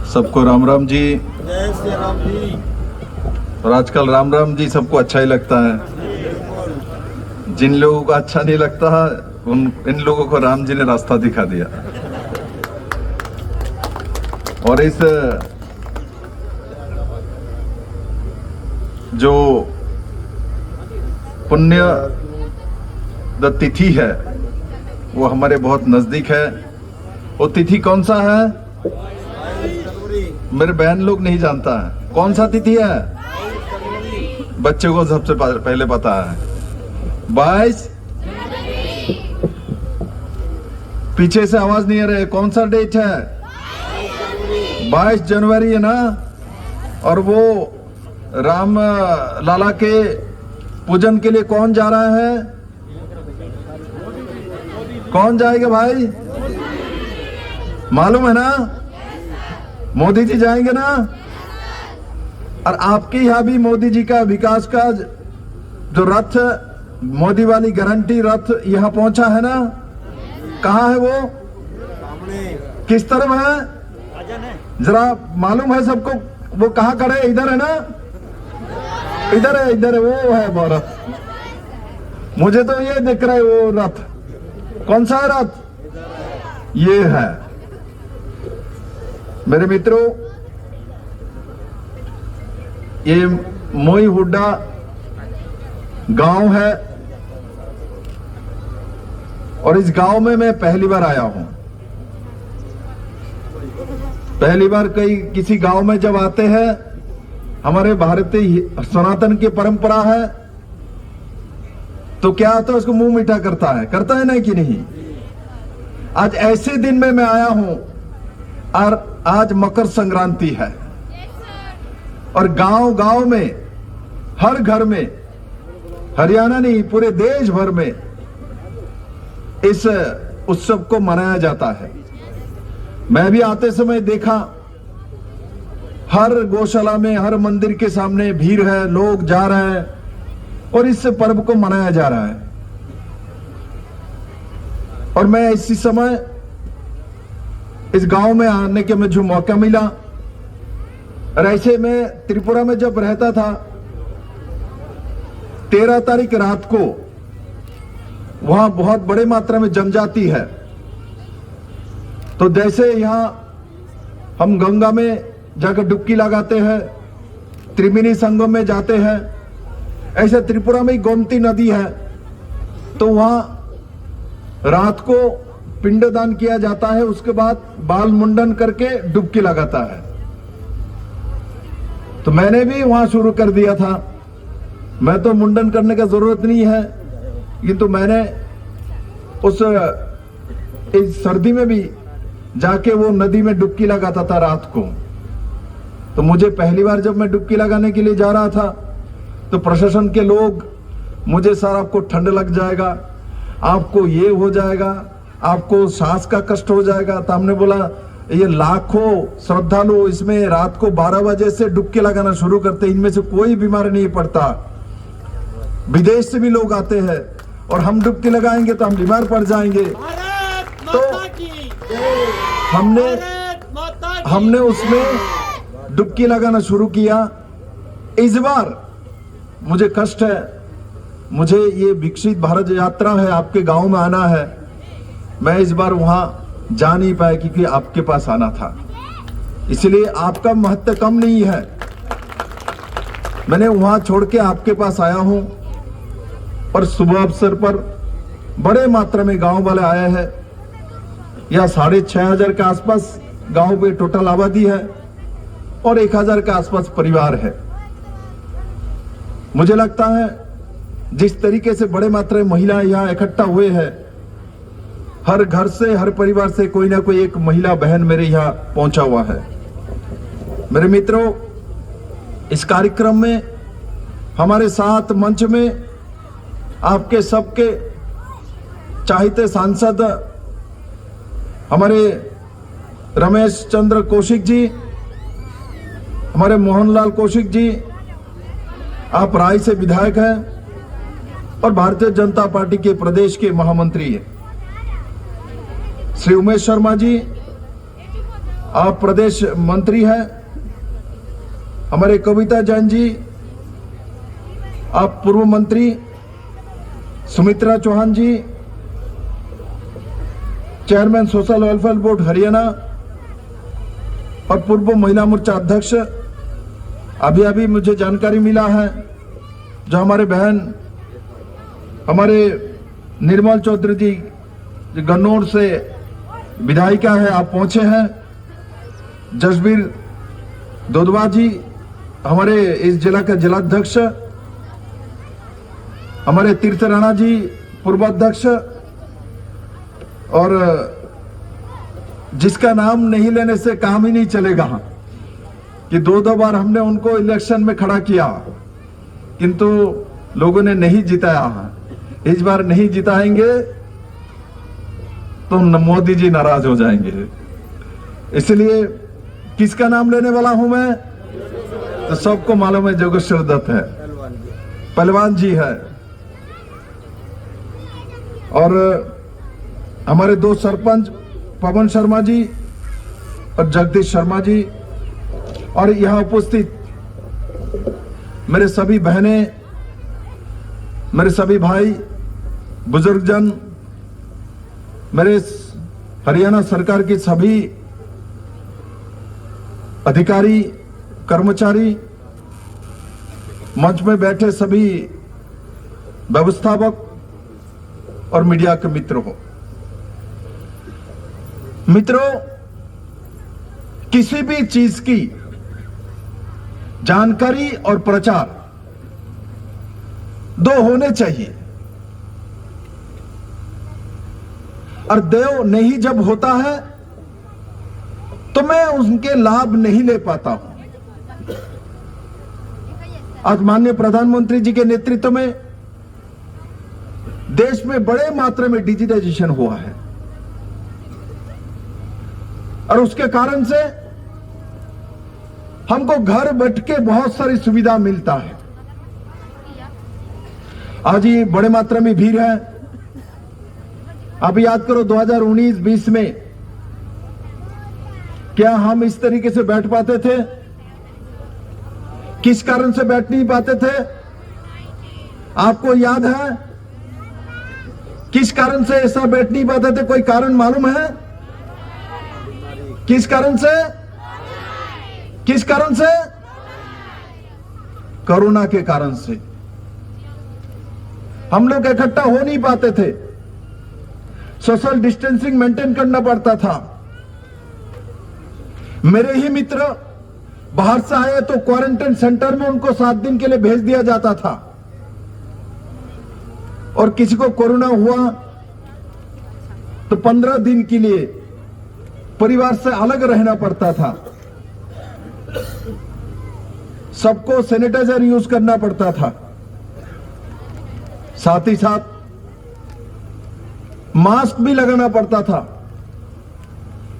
सबको राम राम जी। जय श्री राम जी। और आजकल राम राम जी सबको अच्छा ही लगता है। जिन लोगों को अच्छा नहीं लगता इन लोगों को राम जी ने रास्ता दिखा दिया। और इस जो पुण्य द तिथि है वो हमारे बहुत नजदीक है। वो तिथि कौन सा है? मेरे बहन लोग नहीं जानता है कौन सा तिथि है। बच्चों को सबसे पहले पता है 22। पीछे से आवाज नहीं आ रही है। कौन सा डेट है? 22 जनवरी है ना। और वो राम लाला के पूजन के लिए कौन जा रहा है? कौन जाएगा भाई? मालूम है ना? मोदी जी जाएंगे ना। और आपके यहां भी मोदी जी का विकास का जो रथ, मोदी वाली गारंटी रथ यहां पहुंचा है ना। कहां है वो? किस तरफ है? जरा मालूम है सबको वो कहां खड़े? इधर है ना? इधर है, इधर है, वो है वो रथ। मुझे तो ये दिख रहा है वो रथ। कौन सा है रथ? ये है। मेरे मित्रों, ये मोई हुड्डा गांव है और इस गांव में मैं पहली बार आया हूं। पहली बार किसी गांव में जब आते हैं, हमारे भारतीय सनातन की परंपरा है तो क्या आता है उसको मुंह मीठा करता है ना कि नहीं। आज ऐसे दिन में मैं आया हूं और आज मकर संक्रांति है और गांव गांव में हर घर में, हरियाणा नहीं पूरे देश भर में इस उत्सव को मनाया जाता है। मैं भी आते समय देखा हर गौशाला में, हर मंदिर के सामने भीड़ है, लोग जा रहे हैं और इस पर्व को मनाया जा रहा है। और मैं इसी समय इस गांव में आने के मुझे मौका मिला। और ऐसे में त्रिपुरा में जब रहता था 13 तारीख रात को वहां बहुत बड़े मात्रा में जनजाति है। तो जैसे यहां हम गंगा में जाकर डुबकी लगाते हैं, त्रिवेणी संगम में जाते हैं, ऐसे त्रिपुरा में गोमती नदी है तो वहां रात को पिंडदान किया जाता है। उसके बाद बाल मुंडन करके डुबकी लगाता है। तो मैंने भी वहां शुरू कर दिया था। मैं तो मुंडन करने का जरूरत नहीं है, किंतु मैंने इस सर्दी में भी जाके वो नदी में डुबकी लगाता था रात को। तो मुझे पहली बार जब मैं डुबकी लगाने के लिए जा रहा था तो प्रशासन के लोग मुझे सर आपको ठंड लग जाएगा, आपको ये हो जाएगा, आपको सांस का कष्ट हो जाएगा। तो हमने बोला ये लाखों श्रद्धालु इसमें रात को 12 बजे से डुबकी लगाना शुरू करते, इनमें से कोई बीमारी नहीं पड़ता। विदेश से भी लोग आते हैं और हम डुबकी लगाएंगे तो हम बीमार पड़ जाएंगे। तो हमने उसमें डुबकी लगाना शुरू किया। इस बार मुझे कष्ट है, मुझे ये विकसित भारत यात्रा है, आपके गांव में आना है। मैं इस बार वहां जा नहीं पाया क्योंकि आपके पास आना था, इसलिए आपका महत्व कम नहीं है। मैंने वहां छोड़ के आपके पास आया हूं और शुभ अवसर पर बड़े मात्रा में गांव वाले आए हैं। यह 6,500 के आसपास गांव पे टोटल आबादी है और 1,000 के आसपास परिवार है। मुझे लगता है जिस तरीके से बड़े मात्रा में महिलाएं यहां इकट्ठा हुए हैं, हर घर से, हर परिवार से कोई ना कोई एक महिला बहन मेरे यहां पहुंचा हुआ है। मेरे मित्रों, इस कार्यक्रम में हमारे साथ मंच में आपके सबके चाहते सांसद हमारे रमेश चंद्र कौशिक जी, हमारे मोहनलाल कौशिक जी, आप राय से विधायक हैं और भारतीय जनता पार्टी के प्रदेश के महामंत्री हैं। श्री उमेश शर्मा जी, आप प्रदेश मंत्री हैं, हमारे कविता जैन जी, आप पूर्व मंत्री Sumitra Chauhan ji, chairman social welfare board Haryana और पूर्व महिला मोर्चा अध्यक्ष, अभी अभी मुझे जानकारी मिला है जो हमारे बहन हमारे निर्मल चौधरी जी गन्नौर से विधायिका है, आप पहुंचे हैं। जसबीर दोदवा जी हमारे इस जिला के जिलाध्यक्ष, हमारे तीर्थ राणा जी पूर्वाध्यक्ष, और जिसका नाम नहीं लेने से काम ही नहीं चलेगा कि दो बार हमने उनको इलेक्शन में खड़ा किया किंतु लोगों ने नहीं जिताया। इस बार नहीं जिताएंगे तो मोदी जी नाराज हो जाएंगे। इसलिए किसका नाम लेने वाला हूं मैं, तो सबको मालूम है जोगेश्वर दत्त है, पहलवान जी है। और हमारे दो सरपंच पवन शर्मा जी और जगदीश शर्मा जी, और यहां उपस्थित मेरे सभी बहनें, मेरे सभी भाई, बुजुर्गजन, मेरे हरियाणा सरकार की सभी अधिकारी, कर्मचारी, मंच में बैठे सभी व्यवस्थापक और मीडिया के मित्रों, किसी भी चीज की जानकारी और प्रचार दो होने चाहिए, और देव नहीं जब होता है तो मैं उनके लाभ नहीं ले पाता हूं। आज माननीय प्रधानमंत्री जी के नेतृत्व में देश में बड़े मात्रा में डिजिटाइजेशन हुआ है, और उसके कारण से हमको घर बैठ के बहुत सारी सुविधा मिलता है। आज ये बड़े मात्रा में भीड़ है। आप याद करो 2019-20 में क्या हम इस तरीके से बैठ पाते थे? किस कारण से बैठ नहीं पाते थे? आपको याद है किस कारण से ऐसा बैठ नहीं पाते थे? कोई कारण मालूम है? किस कारण से? किस कारण से? कोरोना के कारण से हम लोग इकट्ठा हो नहीं पाते थे, सोशल डिस्टेंसिंग मेंटेन करना पड़ता था। मेरे ही मित्र बाहर से आए तो क्वारंटाइन सेंटर में उनको 7 दिन के लिए भेज दिया जाता था, और किसी को कोरोना हुआ तो 15 दिन के लिए परिवार से अलग रहना पड़ता था। सबको सैनिटाइजर यूज करना पड़ता था, साथ ही साथ मास्क भी लगाना पड़ता था।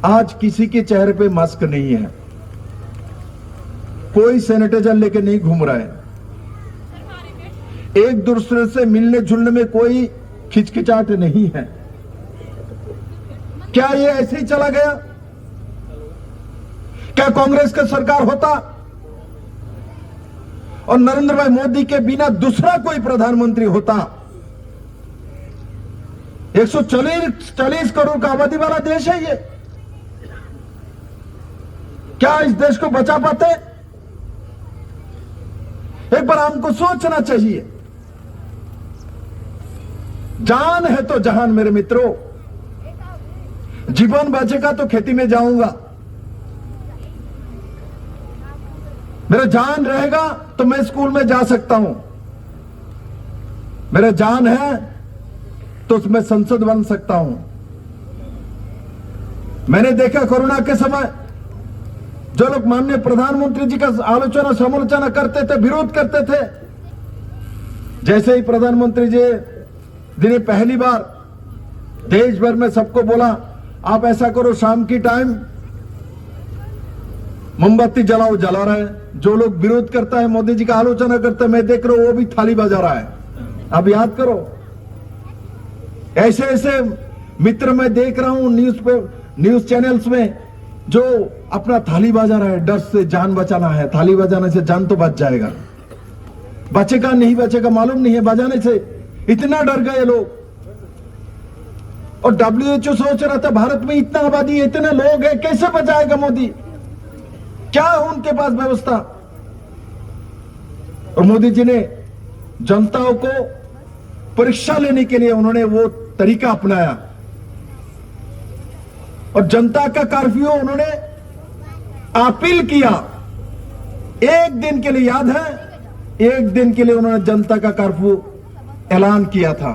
आज किसी के चेहरे पे मास्क नहीं है, कोई सैनिटाइजर लेके नहीं घूम रहा है, एक दूसरे से मिलने जुलने में कोई खिचखिचाहट नहीं है। क्या ये ऐसे ही चला गया? क्या कांग्रेस का सरकार होता और नरेंद्र भाई मोदी के बिना दूसरा कोई प्रधानमंत्री होता? 140 करोड़ का आबादी वाला देश है ये, क्या इस देश को बचा पाते? एक बार हमको सोचना चाहिए। जान है तो जहान मेरे मित्रों, जीवन बचेगा तो खेती में जाऊंगा, मेरा जान रहेगा तो मैं स्कूल में जा सकता हूं, मेरा जान है तो उसमें संसद बन सकता हूं। मैंने देखा कोरोना के समय जो लोग माननीय प्रधानमंत्री जी का आलोचना समालोचना करते थे, विरोध करते थे, जैसे ही प्रधानमंत्री जी ने पहली बार देश भर में सबको बोला आप ऐसा करो, शाम की टाइम मोमबत्ती जलाओ, जला रहे हैं। जो लोग विरोध करता है, मोदी जी का आलोचना करता है, मैं देख रहा हूं वो भी थाली बजा रहा है। अब याद करो, ऐसे ऐसे मित्र मैं देख रहा हूं न्यूज चैनल्स में जो अपना थाली बजा रहा है, डर से जान बचाना है, थाली बजाने से जान तो बच जाएगा, बचेगा नहीं बचेगा मालूम नहीं है, बजाने से इतना डर गए लोग। और WHO सोच रहा था भारत में इतना आबादी है, इतने लोग हैं, कैसे बचाएगा मोदी, क्या है उनके पास व्यवस्था। और मोदी जी ने जनताओं को परीक्षा लेने के लिए उन्होंने वो तरीका अपनाया और जनता का कर्फ्यू उन्होंने अपील किया। एक दिन के लिए, याद है, एक दिन के लिए उन्होंने जनता का कर्फ्यू ऐलान किया था।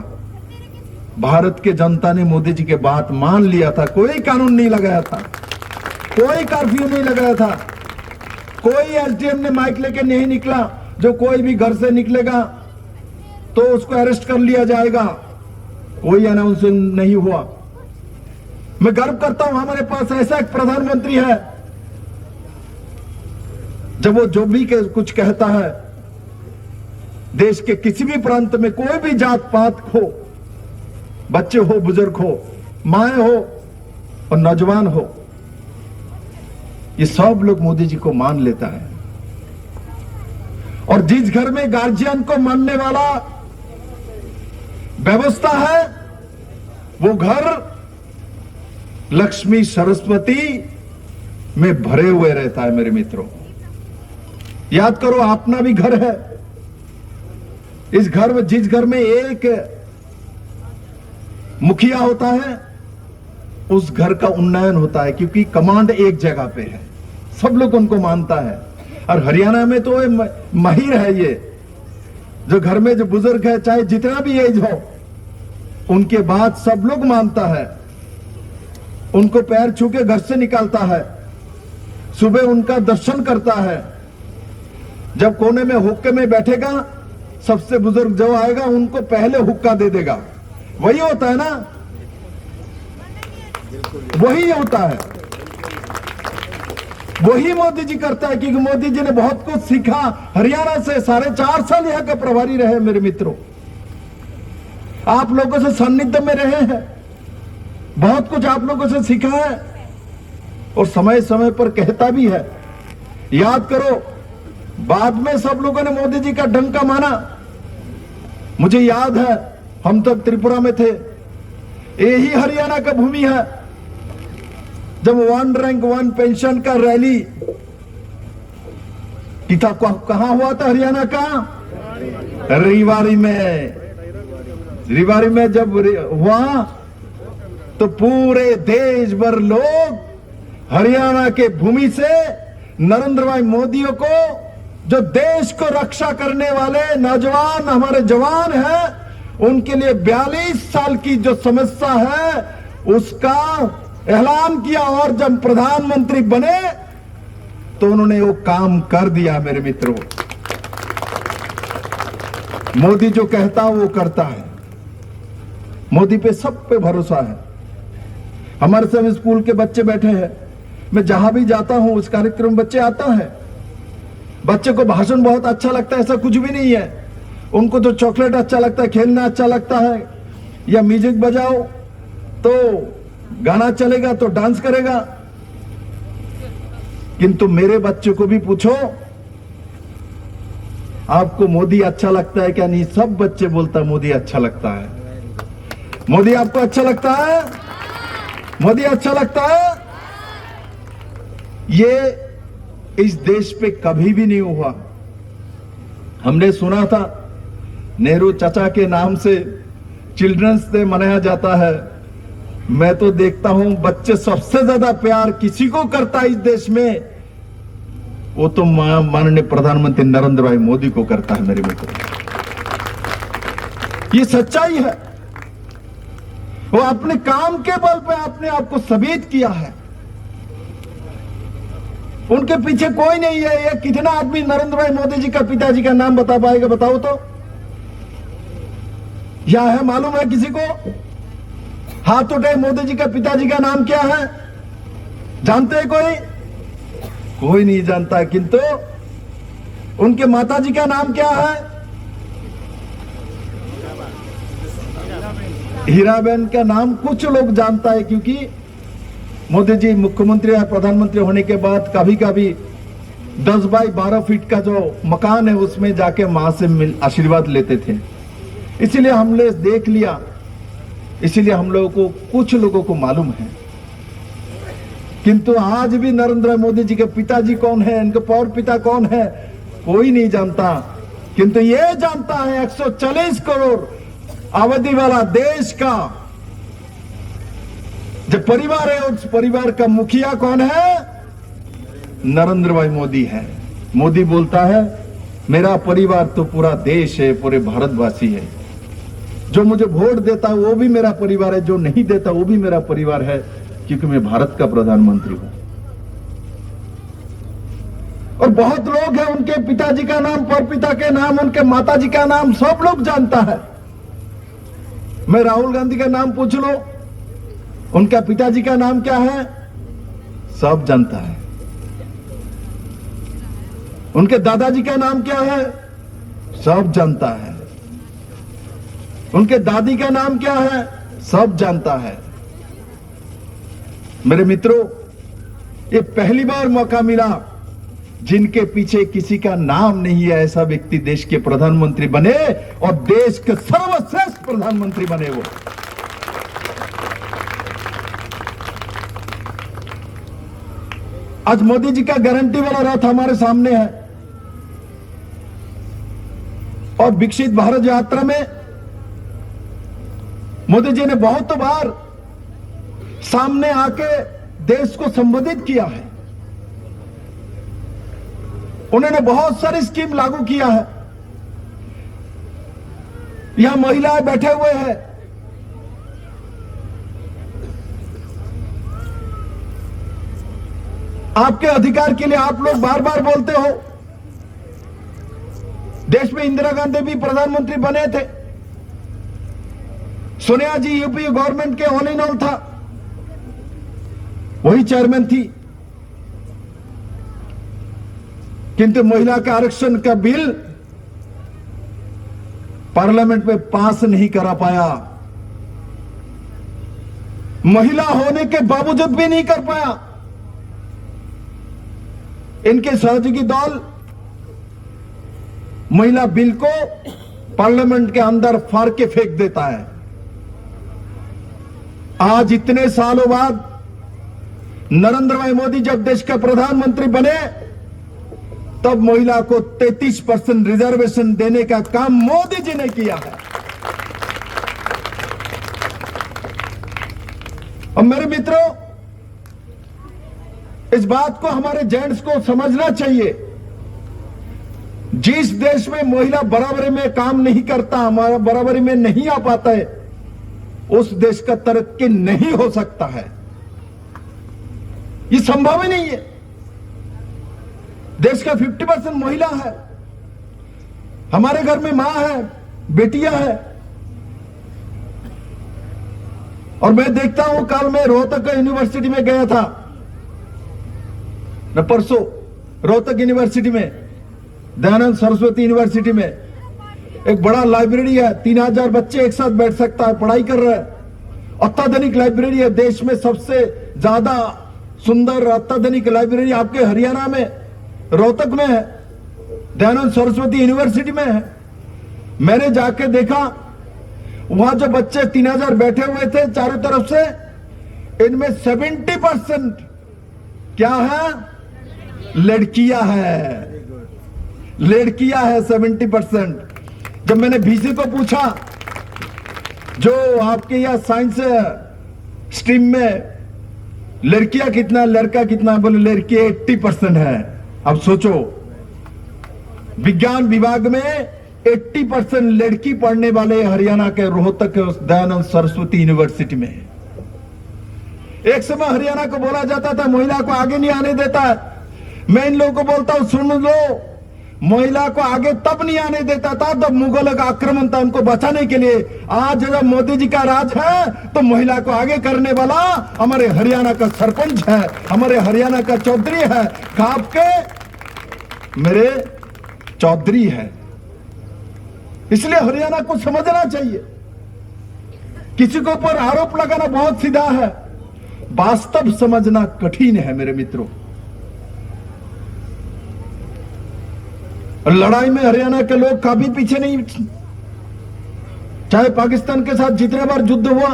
भारत के जनता ने मोदी जी के बात मान लिया था, कोई कानून नहीं लगाया था, कोई कर्फ्यू नहीं लगाया था, कोई एसडीएम ने माइक लेके नहीं निकला, जो कोई भी घर से निकलेगा तो उसको अरेस्ट कर लिया जाएगा, कोई अनाउंसमेंट नहीं हुआ। मैं गर्व करता हूं हमारे पास ऐसा एक प्रधानमंत्री है, जब वो जो भी कुछ कहता है, देश के किसी भी प्रांत में कोई भी जात पात हो, बच्चे हो, बुजुर्ग हो, माए हो और नौजवान हो, ये सब लोग मोदी जी को मान लेता है। और जिस घर में गार्जियन को मानने वाला व्यवस्था है, वो घर लक्ष्मी सरस्वती में भरे हुए रहता है। मेरे मित्रों, याद करो, अपना भी घर है, इस घर में, जिस घर में एक मुखिया होता है, उस घर का उन्नयन होता है, क्योंकि कमांड एक जगह पे है, सब लोग उनको मानता है। और हरियाणा में तो माहिर है ये, जो घर में जो बुजुर्ग है, चाहे जितना भी एज हो, उनके बात सब लोग मानता है, उनको पैर छू के घर से निकालता है, सुबह उनका दर्शन करता है। जब कोने में हुक्के में बैठेगा, सबसे बुजुर्ग जो आएगा उनको पहले हुक्का दे देगा। वही होता है ना, वही होता है, वही मोदी जी करता है, क्योंकि मोदी जी ने बहुत कुछ सीखा हरियाणा से। 4.5 साल यहां के प्रभारी रहे मेरे मित्रों, आप लोगों से सानिध्य में रहे हैं, बहुत कुछ आप लोगों से सीखा है और समय समय पर कहता भी है। याद करो, बाद में सब लोगों ने मोदी जी का डंका माना। मुझे याद है, हम तब त्रिपुरा में थे, यही हरियाणा का भूमि है, जब 1 रैंक 1 पेंशन का रैली पिता को कहां हुआ था, हरियाणा का रेवाड़ी में। रेवाड़ी में जब हुआ तो पूरे देश भर लोग हरियाणा के भूमि से नरेंद्र भाई मोदी को, जो देश को रक्षा करने वाले नौजवान हमारे जवान हैं, उनके लिए 42 साल की जो समस्या है उसका ऐलान किया। और जब प्रधानमंत्री बने तो उन्होंने वो काम कर दिया। मेरे मित्रों, मोदी जो कहता है वो करता है, मोदी पे सब पे भरोसा है। हमारे सब स्कूल के बच्चे बैठे हैं, मैं जहां भी जाता हूं उस कार्यक्रम में बच्चे आता है, बच्चे को भाषण बहुत अच्छा लगता है, ऐसा कुछ भी नहीं है। उनको तो चॉकलेट अच्छा लगता है, खेलना अच्छा लगता है, या म्यूजिक बजाओ तो गाना चलेगा तो डांस करेगा। किंतु मेरे बच्चे को भी पूछो आपको मोदी अच्छा लगता है क्या, नहीं, सब बच्चे बोलता है मोदी अच्छा लगता है। मोदी आपको अच्छा लगता है? मोदी अच्छा लगता है? ये इस देश पे कभी भी नहीं हुआ। हमने सुना था नेहरू चाचा के नाम से चिल्ड्रंस डे मनाया जाता है। मैं तो देखता हूं बच्चे सबसे ज्यादा प्यार किसी को करता है इस देश में, वो तो माननीय प्रधानमंत्री नरेंद्र भाई मोदी को करता है। मेरे मित्र, ये सच्चाई है। वो अपने काम के बल पे अपने आप को साबित किया है। उनके पीछे कोई नहीं है। ये कितना आदमी नरेंद्र भाई मोदी जी का पिताजी का नाम बता पाएगा, बताओ तो? या है मालूम है किसी को? हाथ उठाए, मोदी जी का पिताजी का नाम क्या है? जानते हैं कोई? कोई नहीं जानता। किंतु उनके माताजी का नाम क्या है? हीराबेन का नाम कुछ लोग जानता है, क्योंकि मोदी जी मुख्यमंत्री और प्रधानमंत्री होने के बाद कभी कभी 10 बाई 12 फीट का जो मकान है उसमें जाके मां से आशीर्वाद लेते थे। इसीलिए हमने देख लिया, इसीलिए हम लोगों को, कुछ लोगों को मालूम है। किंतु आज भी नरेंद्र मोदी जी के पिताजी कौन है, इनके पौर पिता कौन है, कोई नहीं जानता। किंतु ये जानता है 140 करोड़ आबादी वाला देश का जो परिवार है, उस परिवार का मुखिया कौन है? नरेंद्र भाई मोदी है। मोदी बोलता है मेरा परिवार तो पूरा देश है, पूरे भारतवासी है। जो मुझे वोट देता है वो भी मेरा परिवार है, जो नहीं देता वो भी मेरा परिवार है, क्योंकि मैं भारत का प्रधानमंत्री हूं। और बहुत लोग हैं, उनके पिताजी का नाम, परपिता के नाम, उनके माताजी का नाम सब लोग जानता है। मैं राहुल गांधी का नाम पूछ लो, उनका पिताजी का नाम क्या है, सब जानता है। उनके दादाजी का नाम क्या है, सब जानता है। उनके दादी का नाम क्या है, सब जानता है। मेरे मित्रों, ये पहली बार मौका मिला जिनके पीछे किसी का नाम नहीं है, ऐसा व्यक्ति देश के प्रधानमंत्री बने और देश के सर्वश्रेष्ठ प्रधानमंत्री बने। वो आज मोदी जी का गारंटी वाला रथ हमारे सामने है और विकसित भारत यात्रा में मोदी जी ने बहुत बार सामने आके देश को संबोधित किया है। उन्होंने बहुत सारी स्कीम लागू किया है। यहां महिलाएं बैठे हुए हैं, आपके अधिकार के लिए आप लोग बार बार बोलते हो। देश में इंदिरा गांधी भी प्रधानमंत्री बने थे, सोनिया जी यूपी गवर्नमेंट के ऑल इन ऑल था, वही चेयरमैन थी। किंतु महिला के आरक्षण का बिल पार्लियामेंट में पास नहीं करा पाया, महिला होने के बावजूद भी नहीं कर पाया। इनके सहयोगी दल महिला बिल को पार्लियामेंट के अंदर फाड़ के फेंक देता है। आज इतने सालों बाद नरेंद्र भाई मोदी जब देश का प्रधानमंत्री बने, तब महिला को 33% रिजर्वेशन देने का काम मोदी जी ने किया है। और मेरे मित्रों, इस बात को हमारे जेंट्स को समझना चाहिए। जिस देश में महिला बराबरी में काम नहीं करता, हमारा बराबरी में नहीं आ पाता है, उस देश का तरक्की नहीं हो सकता है। ये संभव ही नहीं है। देश का 50% महिला है। हमारे घर में मां है, बेटियां है। और मैं देखता हूं, कल मैं रोहतक यूनिवर्सिटी में गया था, न परसों रोहतक यूनिवर्सिटी में, दयानंद सरस्वती यूनिवर्सिटी में एक बड़ा लाइब्रेरी है। 3000 बच्चे एक साथ बैठ सकता है, पढ़ाई कर रहे हैं। अत्याधुनिक लाइब्रेरी है, देश में सबसे ज्यादा सुंदर अत्याधुनिक लाइब्रेरी आपके हरियाणा में रोहतक में है, दयानंद सरस्वती यूनिवर्सिटी में है। मैंने जाके देखा, वहां जो बच्चे 3000 बैठे हुए थे चारों तरफ से, इनमें 70% क्या है, लड़कियां हैं। लड़कियां है 70%। जब मैंने बीसी को पूछा, जो आपके यहां साइंस स्ट्रीम में लड़कियां कितना, लड़का कितना, बोले लड़की 80% है। अब सोचो, विज्ञान विभाग में 80% लड़की पढ़ने वाले हरियाणा के रोहतक के दयानंद सरस्वती यूनिवर्सिटी में। एक समय हरियाणा को बोला जाता था महिला को आगे नहीं आने देता है। मैं इन लोगों को बोलता हूं, सुन लो, महिला को आगे तब नहीं आने देता था जब मुगलों का आक्रमण था उनको बचाने के लिए। आज जब मोदी जी का राज है तो महिला को आगे करने वाला हमारे हरियाणा का सरपंच है, हमारे हरियाणा का चौधरी है, खाप के मेरे चौधरी है। इसलिए हरियाणा को समझना चाहिए। किसी के ऊपर आरोप लगाना बहुत सीधा है। वास्तव समझना कठिन है मेरे मित्रों। लड़ाई में हरियाणा के लोग कभी पीछे नहीं, चाहे पाकिस्तान के साथ जितने बार युद्ध हुआ,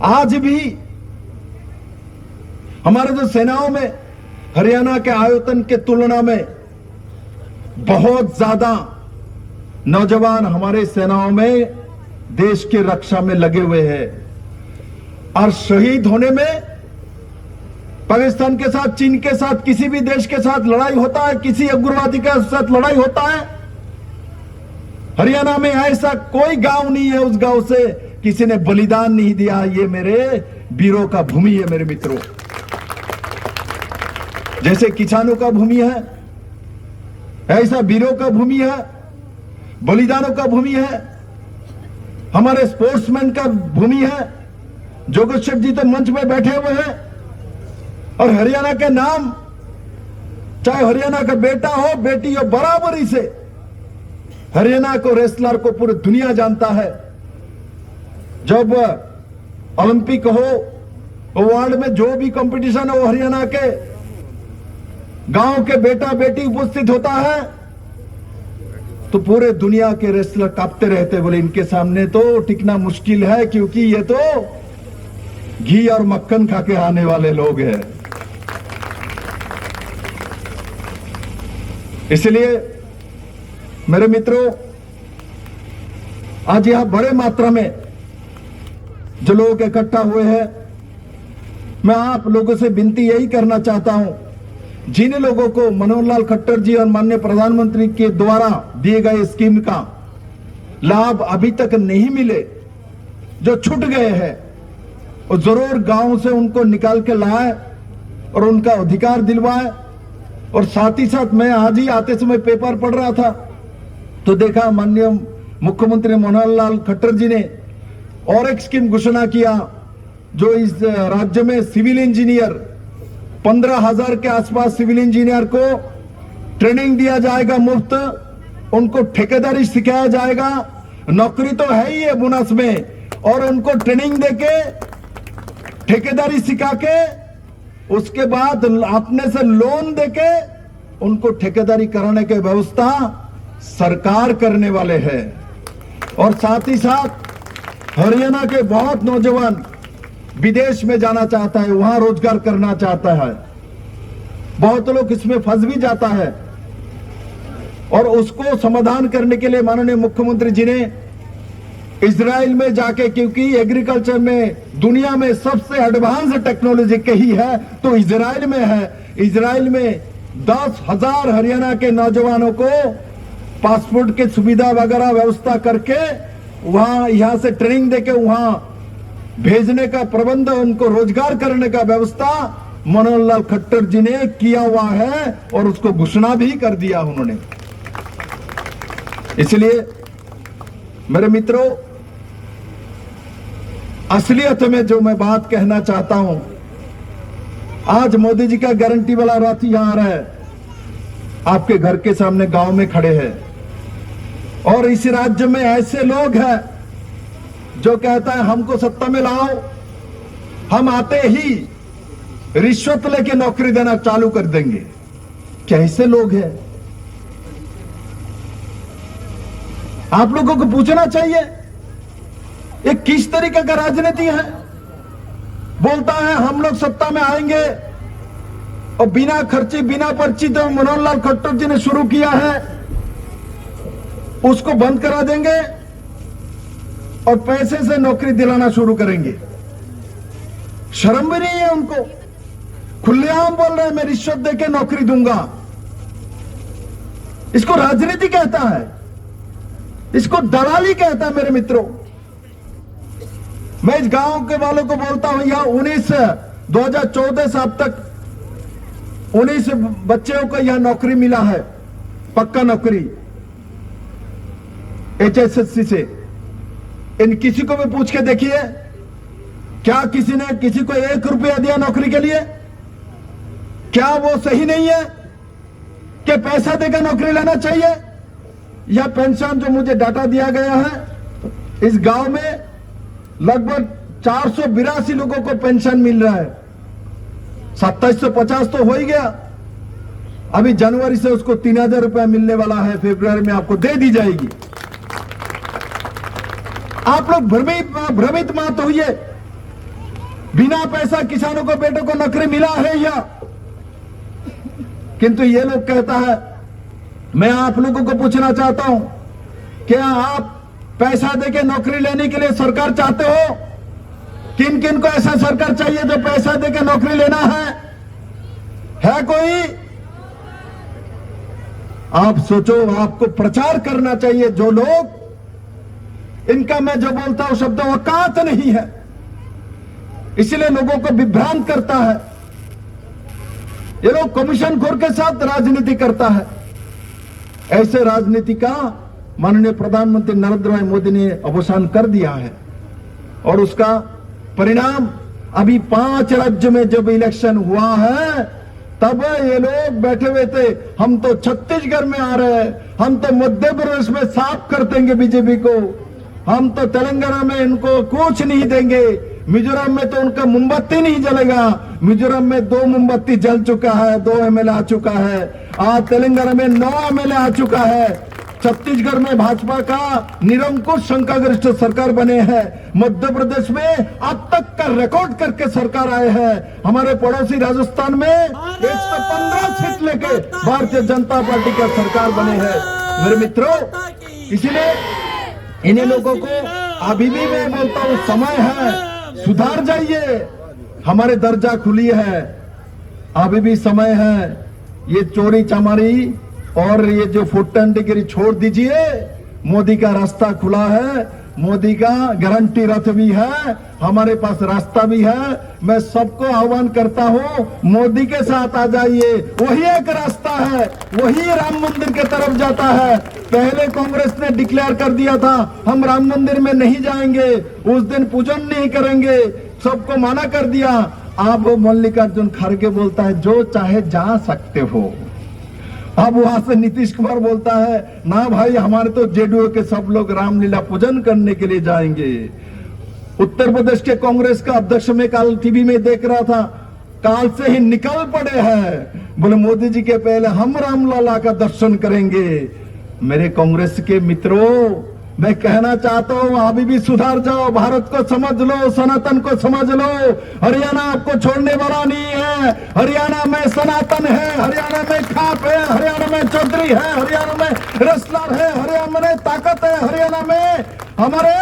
आज भी हमारे जो सेनाओं में हरियाणा के आयतन के तुलना में बहुत ज्यादा नौजवान हमारे सेनाओं में देश की रक्षा में लगे हुए हैं। और शहीद होने में पाकिस्तान के साथ, चीन के साथ, किसी भी देश के साथ लड़ाई होता है, किसी उग्रवादी के साथ लड़ाई होता है, हरियाणा में ऐसा कोई गांव नहीं है उस गांव से किसी ने बलिदान नहीं दिया। ये मेरे वीरों का भूमि है मेरे मित्रों। जैसे किसानों का भूमि है, ऐसा वीरों का भूमि है, बलिदानों का भूमि है, हमारे स्पोर्ट्समैन का भूमि है। जोगेश्वर जी तो मंच में बैठे हुए हैं और हरियाणा के नाम, चाहे हरियाणा का बेटा हो बेटी हो, बराबरी से हरियाणा को, रेसलर को पूरी दुनिया जानता है। जब ओलंपिक हो, वर्ल्ड में जो भी कंपटीशन हो, हरियाणा के गांव के बेटा बेटी उपस्थित होता है तो पूरे दुनिया के रेसलर कांपते रहते, बोले इनके सामने तो टिकना मुश्किल है, क्योंकि ये तो घी और मक्खन खा के आने वाले लोग हैं। इसलिए मेरे मित्रों, आज यहां बड़े मात्रा में जो लोग इकट्ठा हुए हैं, मैं आप लोगों से विनती यही करना चाहता हूं, जिन लोगों को मनोहर लाल खट्टर जी और माननीय प्रधानमंत्री के द्वारा दिए गए स्कीम का लाभ अभी तक नहीं मिले, जो छूट गए हैं, और जरूर गांव से उनको निकाल के लाए और उनका अधिकार दिलवाए। और साथ ही साथ मैं आज ही आते समय पेपर पढ़ रहा था तो देखा माननीय मुख्यमंत्री मनोहर लाल खट्टर जी ने और एक स्कीम घोषणा किया, जो इस राज्य में सिविल इंजीनियर 15,000 के आसपास सिविल इंजीनियर को ट्रेनिंग दिया जाएगा मुफ्त, उनको ठेकेदारी सिखाया जाएगा। नौकरी तो है ही है बोनस में, और उनको ट्रेनिंग देके ठेकेदारी सिखा के उसके बाद अपने से लोन देके उनको ठेकेदारी कराने की व्यवस्था सरकार करने वाले हैं। और साथ ही साथ हरियाणा के बहुत नौजवान विदेश में जाना चाहता है, वहां रोजगार करना चाहता है, बहुत लोग इसमें फंस भी जाता है, और उसको समाधान करने के लिए माननीय मुख्यमंत्री जी ने इजराइल में जाके, क्योंकि एग्रीकल्चर में दुनिया में सबसे एडवांस टेक्नोलॉजी कही है तो इजराइल में है। इजराइल में 10,000 हरियाणा के नौजवानों को पासपोर्ट की सुविधा वगैरह व्यवस्था करके वहां यहां से ट्रेनिंग देके वहां भेजने का प्रबंध, उनको रोजगार करने का व्यवस्था मनोहर लाल खट्टर जी ने किया हुआ है और उसको घोषणा भी कर दिया उन्होंने। इसलिए मेरे मित्रों, असलियत में जो मैं बात कहना चाहता हूं, आज मोदी जी का गारंटी वाला रथ यहां आ रहा है, आपके घर के सामने गांव में खड़े हैं, और इस राज्य में ऐसे लोग हैं जो कहता है हमको सत्ता में लाओ, हम आते ही रिश्वत लेके नौकरी देना चालू कर देंगे। कैसे लोग हैं? आप लोगों को पूछना चाहिए ये किस तरीके का राजनीति है। बोलता है हम लोग सत्ता में आएंगे और बिना खर्ची बिना पर्ची तो मनोहर लाल खट्टर जी ने शुरू किया है उसको बंद करा देंगे और पैसे से नौकरी दिलाना शुरू करेंगे। शर्म भी नहीं है उनको, खुलेआम बोल रहे हैं मैं रिश्वत देके नौकरी दूंगा। इसको राजनीति कहता है, इसको दलाली कहता है। मेरे मित्रों, मैं इस गांव के वालों को बोलता हूं, यहां 2014 से अब तक 19 बच्चों को यहां नौकरी मिला है, पक्का नौकरी HSSC से। इन किसी को भी पूछ के देखिए, क्या किसी ने किसी को 1 रुपया दिया नौकरी के लिए? क्या वो सही नहीं है कि पैसा देकर नौकरी लेना चाहिए? यह पेंशन जो मुझे डाटा दिया गया है, इस गांव में लगभग 482 लोगों को पेंशन मिल रहा है। 2750 तो हो ही गया। अभी जनवरी से उसको 3000 रुपया मिलने वाला है, फरवरी में आपको दे दी जाएगी। आप लोग भ्रमित मत होइए। बिना पैसा किसानों को, बेटों को नौकरी मिला है या? किंतु ये लोग कहता है, मैं आप लोगों को पूछना चाहता हूं, क्या आप पैसा देके नौकरी लेने के लिए सरकार चाहते हो? किन किन को ऐसा सरकार चाहिए जो पैसा देके नौकरी लेना है कोई? आप सोचो, आपको प्रचार करना चाहिए। जो लोग, इनका मैं जो बोलता हूं शब्द औकात नहीं है, इसलिए लोगों को विभ्रांत करता है। ये लोग कमीशन खोर के साथ राजनीति करता है। ऐसे राजनीति का माननीय प्रधानमंत्री नरेंद्र भाई मोदी ने अवसान कर दिया है, और उसका परिणाम अभी 5 राज्य में जब इलेक्शन हुआ है, तब ये लोग बैठे हुए थे, हम तो छत्तीसगढ़ में आ रहे हैं, हम तो मध्य प्रदेश में साफ कर देंगे बीजेपी को, हम तो तेलंगाना में इनको कुछ नहीं देंगे, मिजोरम में तो उनका मोमबत्ती नहीं जलेगा। मिजोरम में 2 मोमबत्ती जल चुका है, 2 एमएलए आ चुका है। आज तेलंगाना में 9 एमएलए आ चुका है। छत्तीसगढ़ में भाजपा का निरंकुश संख्यागरिष्ठ सरकार बने हैं। मध्य प्रदेश में अब तक का रिकॉर्ड करके सरकार आए हैं। हमारे पड़ोसी राजस्थान में 115 सीट लेके भारतीय जनता पार्टी का सरकार बने हैं। मेरे मित्रों, इसीलिए इन्हीं लोगों को अभी भी मैं बोलता हूं, समय है, सुधार जाइए। हमारे दर्जा खुली है, अभी भी समय है। ये चोरी चमारी और ये जो फुटंडगिरी छोड़ दीजिए। मोदी का रास्ता खुला है, मोदी का गारंटी रथ भी है, हमारे पास रास्ता भी है। मैं सबको आह्वान करता हूं, मोदी के साथ आ जाइए। वही एक रास्ता है, वही राम मंदिर की तरफ जाता है। पहले कांग्रेस ने डिक्लेयर कर दिया था, हम राम मंदिर में नहीं जाएंगे, उस दिन पूजन नहीं करेंगे, सबको मना कर दिया। अब मल्लिकार्जुन खड़गे बोलता है, जो चाहे जा सकते हो। अब वहां से नीतीश कुमार बोलता है, ना भाई, हमारे तो जेडीयू के सब लोग रामलीला पूजन करने के लिए जाएंगे। उत्तर प्रदेश के कांग्रेस का अध्यक्ष में कल टीवी में देख रहा था, काल से ही निकल पड़े हैं, बोले मोदी जी के पहले हम रामलला का दर्शन करेंगे। मेरे कांग्रेस के मित्रों, मैं कहना चाहता हूं, अभी भी सुधार जाओ, भारत को समझ लो, सनातन को समझ लो। हरियाणा आपको छोड़ने वाला नहीं है। हरियाणा में सनातन है, हरियाणा में खाप है, हरियाणा में चौधरी है, हरियाणा में रेसलर है, हरियाणा में ताकत है, हरियाणा में हमारे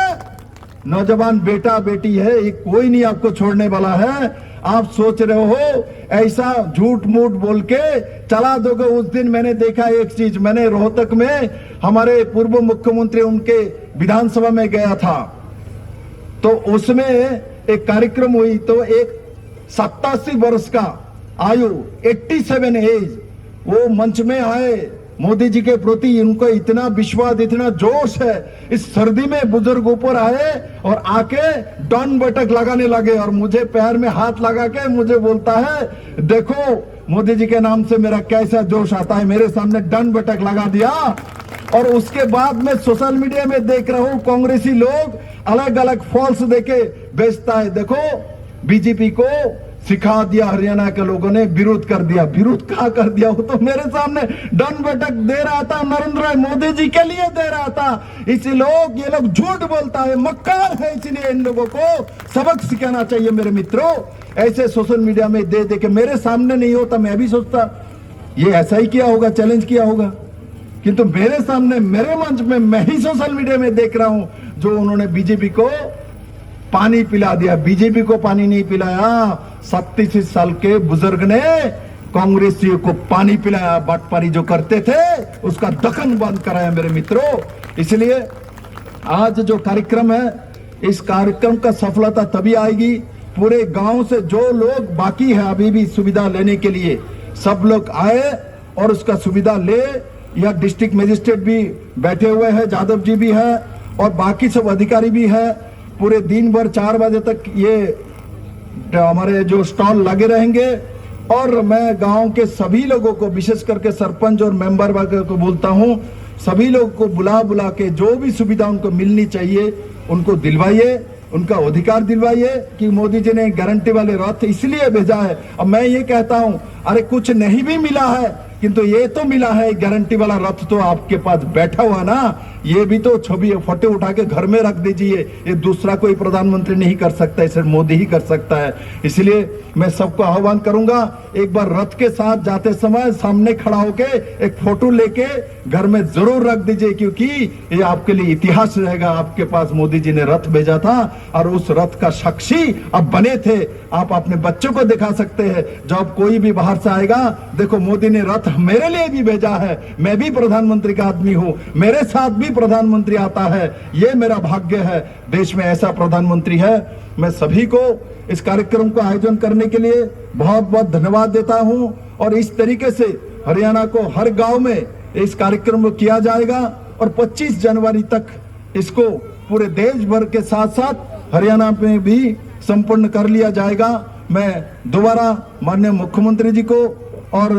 नौजवान बेटा बेटी है। ये कोई नहीं आपको छोड़ने वाला है। आप सोच रहे हो ऐसा झूठ मूठ बोल के चला दोगे। उस दिन मैंने देखा एक चीज, मैंने रोहतक में हमारे पूर्व मुख्यमंत्री उनके विधानसभा में गया था, तो उसमें एक कार्यक्रम हुई, तो एक 87 वर्ष का आयु, 87 एज, वो मंच में आए। मोदी जी के प्रति इनको इतना विश्वास, इतना जोश है। इस सर्दी में बुजुर्ग ऊपर आए और आके डॉन बैठक लगाने लगे, और मुझे पैर में हाथ लगा के मुझे बोलता है, देखो मोदी जी के नाम से मेरा कैसा जोश आता है। मेरे सामने डॉन बैठक लगा दिया। और उसके बाद मैं सोशल मीडिया में देख रहा हूं, कांग्रेसी लोग अलग अलग फॉल्स देके बेचता है। देखो, बीजेपी को सिखा दिया, हरियाणा के लोगों ने विरोध कर दिया। विरोध कहां कर दिया? वो तो मेरे सामने डन बैठक दे रहा था, नरेंद्र मोदी जी के लिए दे रहा था। इसी लोग, ये लोग झूठ बोलता है, मक्कार है, इसलिए इन लोगों को सबक सिखाना चाहिए। मेरे मित्रों, ऐसे सोशल मीडिया में दे दे के मेरे सामने नहीं होता, मैं भी सोचता ये ऐसा ही किया होगा, चैलेंज किया होगा, किंतु मेरे सामने, मेरे मंच में, मैं ही सोशल मीडिया में देख रहा हूं जो उन्होंने बीजेपी को पानी पिला दिया। बीजेपी को पानी नहीं पिलाया, 37 साल के बुजुर्ग ने कांग्रेसियों को पानी पिलाया। बाटपारी जो करते थे उसका दखन बंद कराया। मेरे मित्रों, इसलिए आज जो कार्यक्रम है, इस कार्यक्रम का सफलता तभी आएगी, पूरे गांव से जो लोग बाकी है अभी भी सुविधा लेने के लिए, सब लोग आए और उसका सुविधा ले। यह डिस्ट्रिक्ट मजिस्ट्रेट भी बैठे हुए हैं, जादव जी भी है और बाकी सब अधिकारी भी है। पूरे दिन भर 4 बजे तक ये हमारे जो स्टॉल लगे रहेंगे। और मैं गांव के सभी लोगों को, विशेष करके सरपंच और मेंबर वगैरह को बोलता हूं, सभी लोगों को बुला बुला के जो भी सुविधा उनको मिलनी चाहिए उनको दिलवाइए। उनका अधिकार दिलवाइए कि मोदी जी ने गारंटी वाले रथ इसलिए भेजा है। अब मैं ये कहता हूं, अरे कुछ नहीं भी मिला है किंतु ये तो मिला है, गारंटी वाला रथ तो आपके पास बैठा हुआ ना, ये भी तो छवि फोटो उठा के घर में रख दीजिए। ये दूसरा कोई प्रधानमंत्री नहीं कर सकता, इसे मोदी ही कर सकता है। इसलिए मैं सबको आह्वान करूंगा, एक बार रथ के साथ जाते समय सामने खड़ा होके एक फोटो लेके घर में जरूर रख दीजिए, क्योंकि ये आपके लिए इतिहास रहेगा। आपके पास मोदी जी ने रथ भेजा था और उस रथ का साक्षी अब बने थे। आप अपने बच्चों को दिखा सकते हैं, जब कोई भी बाहर से आएगा, देखो मोदी ने रथ मेरे लिए भी भेजा है, मैं भी प्रधानमंत्री का आदमी हूं, मेरे साथ भी प्रधानमंत्री आता है, ये मेरा भाग्य है, देश में ऐसा प्रधानमंत्री है। मैं सभी को इस कार्यक्रम को आयोजन करने के लिए बहुत बहुत धन्यवाद देता हूं। और इस तरीके से हरियाणा को हर गांव में इस कार्यक्रम को किया जाएगा और 25 जनवरी तक इसको पूरे देश भर के साथ साथ हरियाणा में भी संपन्न कर लिया जाएगा। मैं दोबारा माननीय मुख्यमंत्री जी को और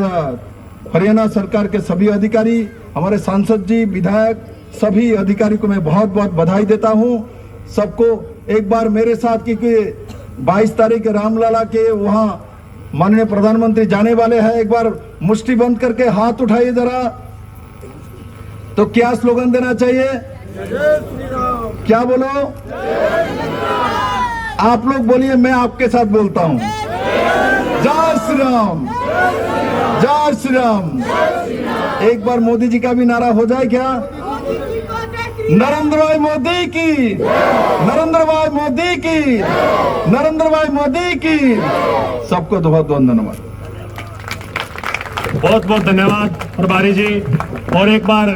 हरियाणा सरकार के सभी अधिकारी, हमारे सांसद जी, विधायक, सभी अधिकारी को मैं बहुत बहुत बधाई देता हूं। सबको एक बार मेरे साथ, क्योंकि 22 तारीख रामलला के वहां माननीय प्रधानमंत्री जाने वाले हैं, एक बार मुट्ठी बंद करके हाथ उठाइए जरा। तो क्या स्लोगन देना चाहिए? जय श्री राम। क्या बोलो? आप लोग बोलिए, मैं आपके साथ बोलता हूं। जय श्री राम, जय श्री राम। एक बार मोदी जी का भी नारा हो जाए क्या? नरेंद्र भाई मोदी की, नरेंद्र भाई मोदी की, नरेंद्र भाई मोदी की। सबको बहुत बहुत धन्यवाद। बहुत बहुत धन्यवाद प्रभारी जी। और एक बार